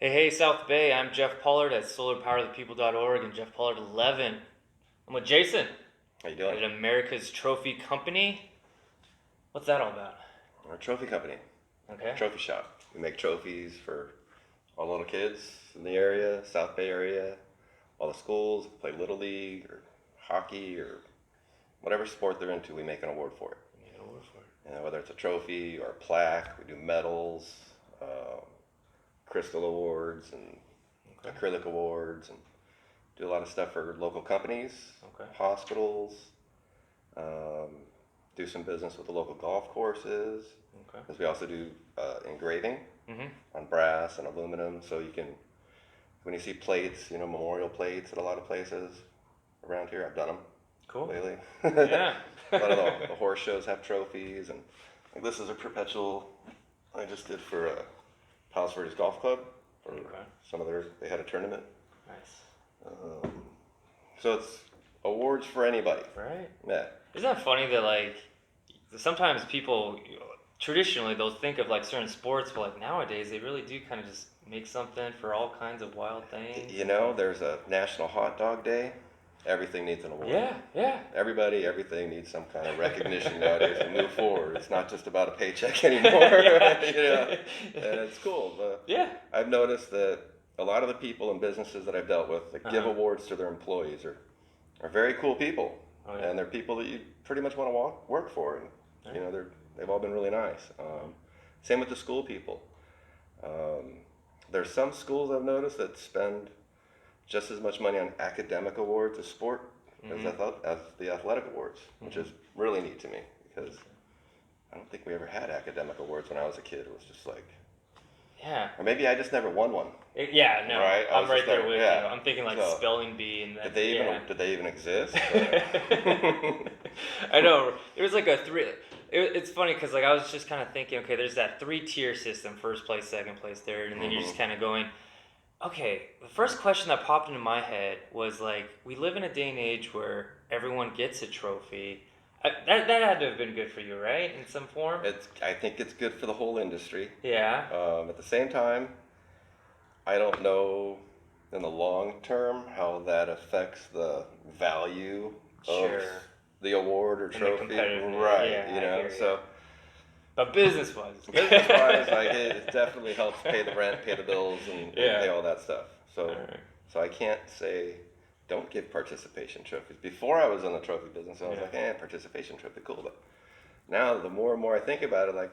Hey, South Bay. I'm Jeff Pollard at solarpowerthepeople.org and Jeff Pollard 11. I'm with Jason How you doing? at America's Trophy Company. What's that all about? We're a trophy company, Okay. trophy shop. We make trophies for all the little kids in the area, South Bay area, all the schools, play Little League or hockey or whatever sport they're into, we make an award for it. You know, word for it. Whether it's a trophy or a plaque, we do medals, um, crystal awards and Okay. acrylic awards, and do a lot of stuff for local companies, Okay. hospitals, um, do some business with the local golf courses, Okay. because we also do engraving Mm-hmm. on brass and aluminum. So you can, when you see plates, memorial plates at a lot of places around here, I've done them Cool. lately. Yeah. A lot of the horse shows have trophies, and like this is a perpetual I just did for Palos Verdes Golf Club. For Okay. some of they had a tournament. Nice. Um, so it's awards for anybody. Right? Yeah. Isn't that funny that, like, sometimes people, traditionally, they'll think of, like, certain sports, but, like, nowadays, they really do kind of just make something for all kinds of wild things. There's a National Hot Dog Day. Everything needs an award. Yeah, yeah. Everything needs some kind of recognition nowadays to move forward. It's not just about a paycheck anymore. And it's cool. Yeah. I've noticed that a lot of the people and businesses that I've dealt with that give Uh-huh. awards to their employees are very cool people. Oh, yeah. And they're people that you pretty much want to work for. And, Right. they've all been really nice. Same with the school people. There's some schools I've noticed that spend just as much money on academic awards as sport Mhm. as the athletic awards, which is really neat to me because I don't think we ever had academic awards when I was a kid. It was just like, Yeah. or maybe I just never won one. Yeah, no. Right? I I'm was right just there like, with yeah. you. I'm thinking like So, spelling bee and that. Did they even exist? I know. It was like a three. It's funny because like I was just kind of thinking, okay, there's that 3-tier system: first place, second place, third, and then you're just kind of going. Okay, the first question that popped into my head was like, we live in a day and age where everyone gets a trophy. That had to have been good for you, right? In some form? I think it's good for the whole industry. Yeah. At the same time, I don't know in the long term how that affects the value Sure. of the award or And the trophy. competitiveness. Right, Yeah, I hear you. so But business-wise. business-wise, like it definitely helps pay the rent, pay the bills, and Yeah. pay all that stuff. So, Alright. so I can't say don't give participation trophies. Before I was in the trophy business, I was Yeah. like, participation trophy, cool. But now, the more and more I think about it, like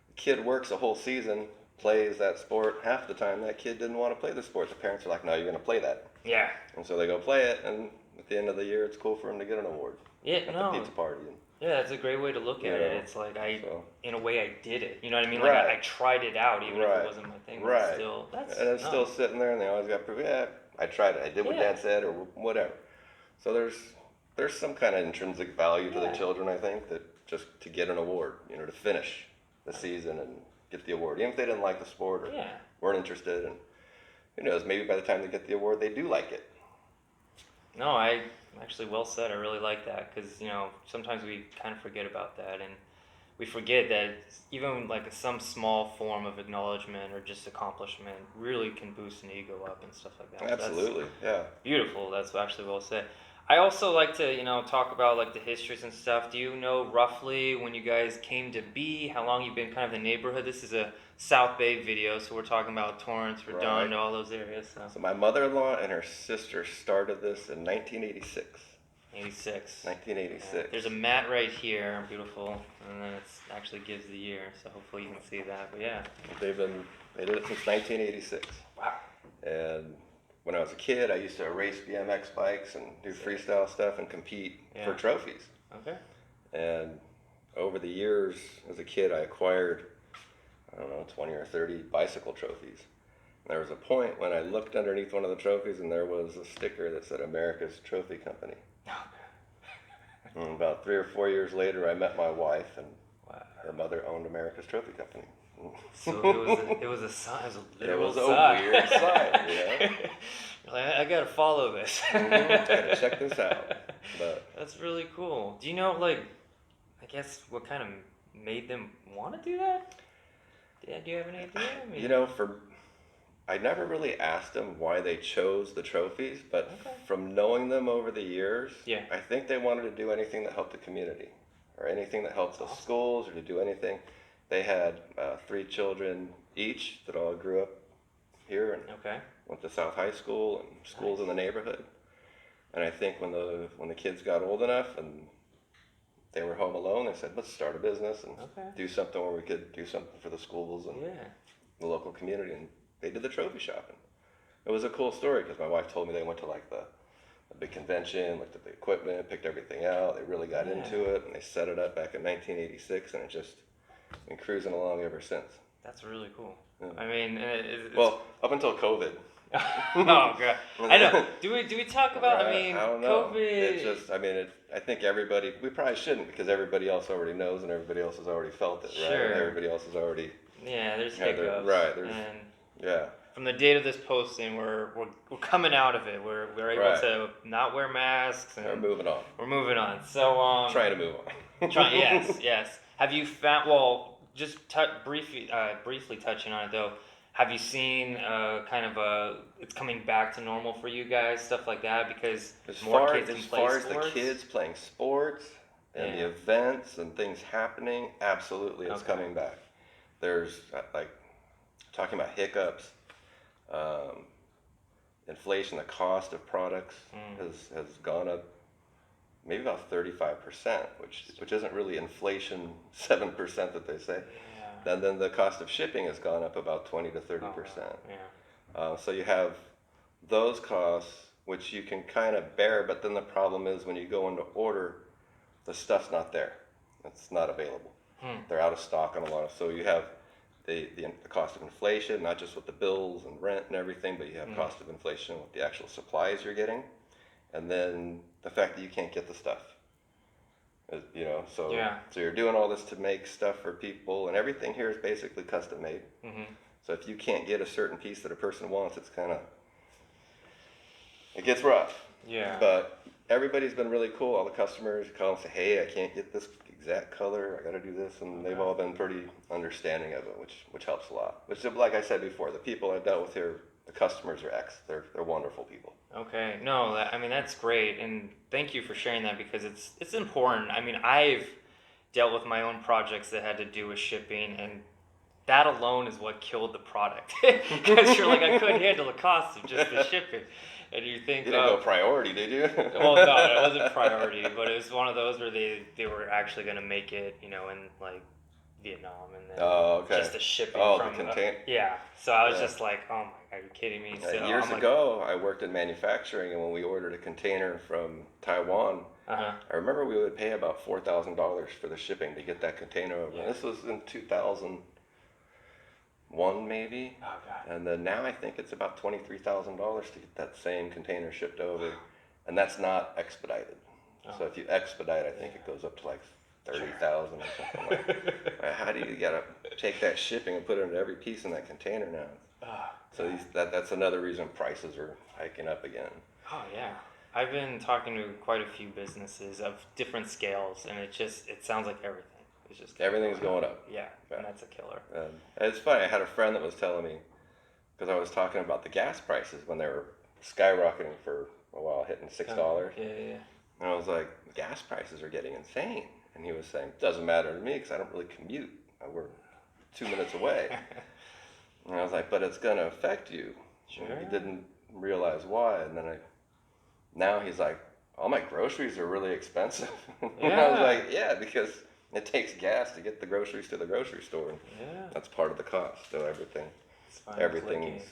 the kid works a whole season, plays that sport. Half the time, that kid didn't want to play the sport. The parents are like, no, you're going to play that, Yeah. and so they go play it. And at the end of the year, it's cool for him to get an award Yeah, at the no. pizza party. Yeah, that's a great way to look at it. Yeah. It's like So. in a way, I did it. You know what I mean? Like Right. I tried it out, even if Right. it wasn't my thing. But Right. still, that's And it's no. still sitting there, and they always got proof. Yeah, I tried it. I did what Yeah. Dad said, or whatever. So there's some kind of intrinsic value to the Yeah. children, I think, that just to get an award, to finish the season and get the award, even if they didn't like the sport or Yeah. weren't interested. And who knows, maybe by the time they get the award, they do like it. No, I actually well said. I really like that because sometimes we kind of forget about that, and we forget that even like some small form of acknowledgement or just accomplishment really can boost an ego up and stuff like that. So that's Absolutely, yeah. beautiful. That's actually well said. I also like to, talk about like the histories and stuff. Do you know roughly when you guys came to be, how long you've been kind of the neighborhood? This is a South Bay video, so we're talking about Torrance, Redondo, Right. all those areas. So So my mother-in-law and her sister started this in 1986. 86. 1986. There's a mat right here, beautiful, and then it actually gives the year, so hopefully you can see that. But yeah. They did it since 1986. Wow. And when I was a kid, I used to race BMX bikes and do freestyle stuff and compete for Yeah. trophies. Okay. And over the years, as a kid, I acquired, 20 or 30 bicycle trophies. And there was a point when I looked underneath one of the trophies and there was a sticker that said America's Trophy Company. And about 3 or 4 years later, I met my wife, and Wow. her mother owned America's Trophy Company. So it was a sign. It was a It literal was a sign. weird sign, You're like, I gotta follow this. Gotta check this out. But That's really cool. Do you know, like, I guess what kind of made them want to do that? Yeah, do you have any idea? I mean, I never really asked them why they chose the trophies, but Okay. from knowing them over the years, Yeah. I think they wanted to do anything that helped the community or anything that helped the Awesome. schools or to do anything. They had 3 children each that all grew up here and Okay. went to South High School and schools in the neighborhood. And I think when the kids got old enough and they were home alone, they said, let's start a business and Okay. do something where we could do something for the schools and Yeah. the local community. And they did the trophy shopping. It was a cool story because my wife told me they went to like the big convention, looked at the equipment, picked everything out. They really got into it and they set it up back in 1986 and it just been cruising along ever since. That's really cool. Yeah. I mean, it's, Well, up until COVID. oh god, I know. Do we talk about? I mean, I don't know. COVID. It's just, I mean, I think everybody, we probably shouldn't because everybody else already knows and everybody else has already felt it, right? Sure. Everybody else has already, Yeah, there's Yeah, hiccups. right, there's- And yeah. from the date of this posting, we're coming out of it. We're able Right. to not wear masks, and We're moving on. we're moving on. So Trying to move on. yes, yes. Have you found? Well, just briefly touching on it though. Have you seen kind of it's coming back to normal for you guys, stuff like that, because As more far, kids can as play far as sports? the kids playing sports and the Yeah. events and things happening, absolutely it's Okay. coming back. There's like talking about hiccups, inflation, the cost of products has gone up maybe about 35%, which isn't really inflation 7% that they say. Yeah. And then the cost of shipping has gone up about 20 to 30%. Yeah. So you have those costs, which you can kind of bear, but then the problem is when you go into order, the stuff's not there. It's not available. They're out of stock on a lot of, so you have the cost of inflation, not just with the bills and rent and everything, but you have cost of inflation with the actual supplies you're getting, and then the fact that you can't get the stuff. You know, so Yeah. so you're doing all this to make stuff for people, and everything here is basically custom made. So if you can't get a certain piece that a person wants, it's kind of, it gets rough. Yeah. But everybody's been really cool. All the customers call and say, hey, I can't get this exact color. I got to do this. And they've all been pretty understanding of it, which helps a lot. Which, like I said before, the people I've dealt with here, the customers are they're wonderful people. Okay, no, I mean that's great, and thank you for sharing that because it's important. I mean, I've dealt with my own projects that had to do with shipping, and that alone is what killed the product because you're like, I couldn't handle the cost of just the shipping, and you think, You didn't go priority, did you? well, no, it wasn't priority, but it was one of those where they were actually going to make it, you know, in like Vietnam, and then Oh, okay. just the shipping Oh, the from container. yeah. So I was Yeah. just like, oh my god, are you kidding me? So Years I'm like, ago, I worked in manufacturing, and when we ordered a container from Taiwan, uh-huh. I remember we would pay about $4,000 for the shipping to get that container over. Yeah. This was in 2001, maybe. Oh god. And then now I think it's about $23,000 to get that same container shipped over, and that's not expedited. So if you expedite, I think it goes up to like 30,000 or something like that. How do you gotta take that shipping and put it into every piece in that container now? So that's another reason prices are hiking up again. Oh yeah. I've been talking to quite a few businesses of different scales, and it sounds like everything. It's just Everything's going up. Yeah, Yeah. and that's a killer. It's funny. I had a friend that was telling me, because I was talking about the gas prices when they were skyrocketing for a while, hitting $6. Yeah. And I was like, gas prices are getting insane. And he was saying, doesn't matter to me because I don't really commute. I work 2 minutes away. And I was like, but it's going to affect you. Sure. And he didn't realize why. And then now he's like, all my groceries are really expensive. And I was Yeah. like, yeah, because it takes gas to get the groceries to the grocery store. And Yeah. that's part of the cost. So It's finally everything's,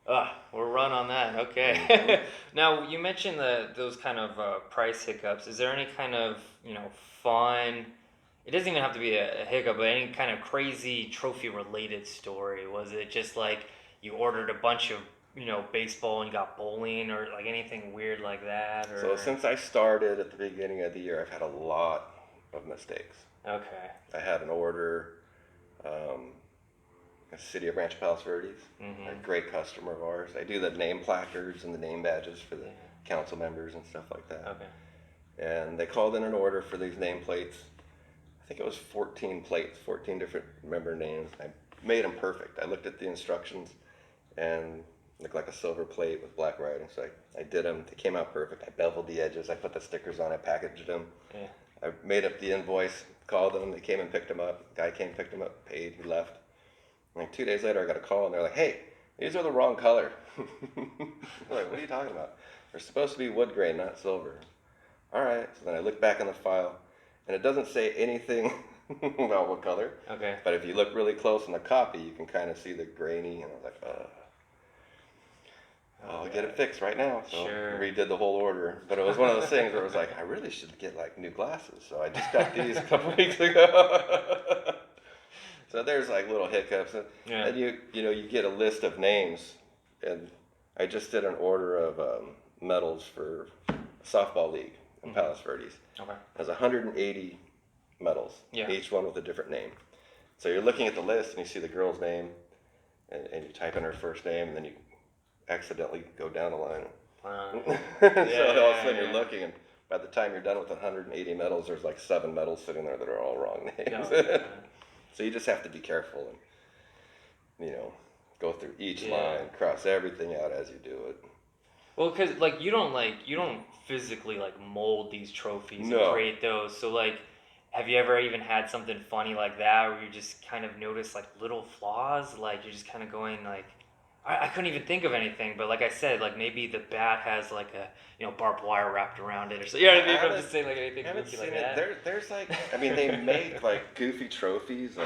clicking. We'll run on that. Okay. Mm-hmm. Now you mentioned those kind of price hiccups. Is there any kind of fun? It doesn't even have to be a hiccup, but any kind of crazy trophy related story. Was it just like you ordered a bunch of baseball and you got bowling, or like anything weird like that? Or so since I started at the beginning of the year, I've had a lot of mistakes. okay. I had an order, a City of Rancho Palos Verdes, a great customer of ours. I do the name placards and the name badges for the council members and stuff like that. Okay. And they called in an order for these nameplates. I think it was 14 plates, 14 different member names. I made them perfect. I looked at the instructions and looked like a silver plate with black writing. So I did them. They came out perfect. I beveled the edges. I put the stickers on. I packaged them. Yeah. I made up the invoice, called them. They came and picked them up. The guy came, picked them up, paid. He left. Like 2 days later, I got a call, and they're like, "Hey, these are the wrong color." I'm like, "What are you talking about? They're supposed to be wood grain, not silver." All right. So then I look back in the file, and it doesn't say anything about what color. Okay. But if you look really close in the copy, you can kind of see the grainy. And I was like, I'll get it fixed right now. So Sure. I redid the whole order. But it was one of those things where it was like, I really should get like new glasses. So I just got these a couple weeks ago. So there's like little hiccups. Yeah. And you get a list of names. And I just did an order of medals for softball league in Palos Verdes. Okay. There's 180 medals, Yeah. each one with a different name. So you're looking at the list and you see the girl's name, and you type in her first name, and then you accidentally go down the line. Wow. So all of a sudden you're looking, and by the time you're done with 180 medals, there's like 7 medals sitting there that are all wrong names. Yeah. So you just have to be careful and, go through each Yeah. line, cross everything out as you do it. Well, because you don't physically mold these trophies and No. create those. So have you ever even had something funny like that where you just kind of notice little flaws? You're just kind of going I couldn't even think of anything, but like I said, maybe the bat has a barbed wire wrapped around it or something. You know what I mean? I I'm just saying anything I haven't goofy seen like it. that. There's they make goofy trophies.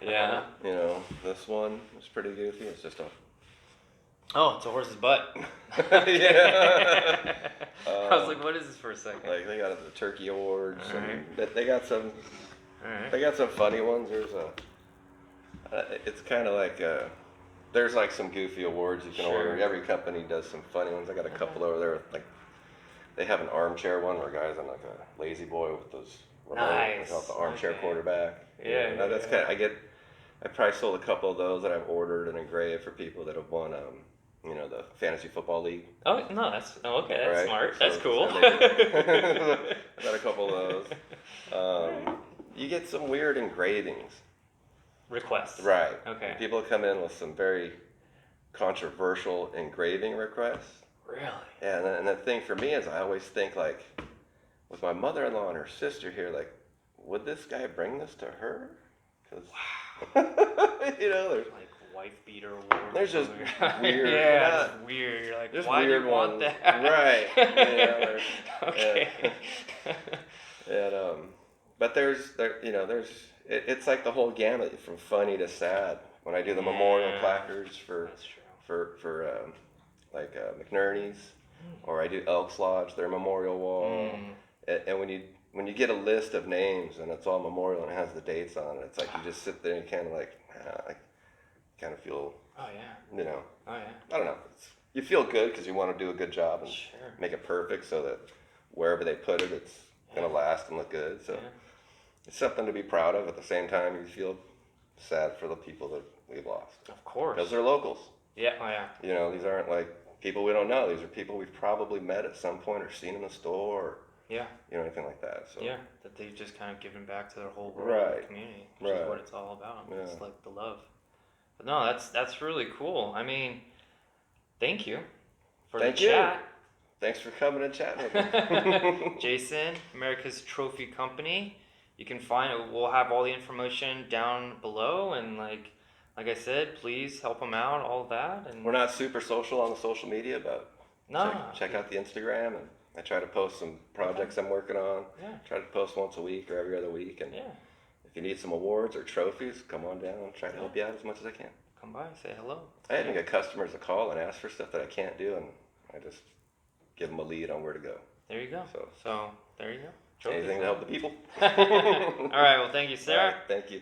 Yeah. This one is pretty goofy. It's just a Oh, it's a horse's butt. Yeah. I was like, what is this for a second? they got the turkey awards. Alright. And they got some. Alright. They got some funny ones. There's it's kind of there's some goofy awards you can Sure. order. Every company does some funny ones. I got a couple over there. They have an armchair one where guys on a lazy boy with those remote. Nice. They call it the armchair Okay. quarterback. Yeah, Now that's yeah. I probably sold a couple of those that I've ordered and engraved for people that have won the fantasy football league. Oh no, okay. That's Right? smart. So- That's cool. so I got a couple of those. You get some weird engravings. Requests. Right. Okay. People come in with some very controversial engraving requests. Really? Yeah, and the thing for me is I always think with my mother-in-law and her sister here, would this guy bring this to her? Because, there's Wife beater award. There's just weird- Yeah, not- just weird. You're there's why do weird you want ones. that? Right. Okay. and but it's like the whole gamut from funny to sad. When I do the memorial Yeah. placards for That's true. McNerney's, or I do Elks Lodge, their memorial wall. And when you get a list of names and it's all memorial and it has the dates on it, it's like you just sit there and kind of I kind of feel, Oh yeah. Oh yeah. I don't know. You feel good because you want to do a good job and Sure. make it perfect so that wherever they put it, it's going to last and look good. So Yeah. it's something to be proud of. At the same time, you feel sad for the people that we've lost Of course. because they're locals. Yeah. Oh yeah. These aren't people we don't know. These are people we've probably met at some point or seen in the store or, Yeah. anything like that. So Yeah. That they've just kind of given back to their whole world Right. and community, which Right. is what it's all about. Yeah. It's the love. But no, that's really cool. I mean, thank you for Thank the you. chat. Thanks for coming and chatting with me. Jason, America's Trophy Company. You can find it. We'll have all the information down below, and like I said, please help them out. All that, and We're not super social on the social media, but no, check out the Instagram, and I try to post some projects I'm working on. Yeah. Try to post once a week or every other week, and Yeah, if you need some awards or trophies, come on down. I'll try to help you out as much as I can. come by, say hello. I even get customers to call and ask for stuff that I can't do, and I just give them a lead on where to go. There you go. So- So there you go. Trophies. Anything to help the people. All right. Well, thank you, All sir. right, thank you.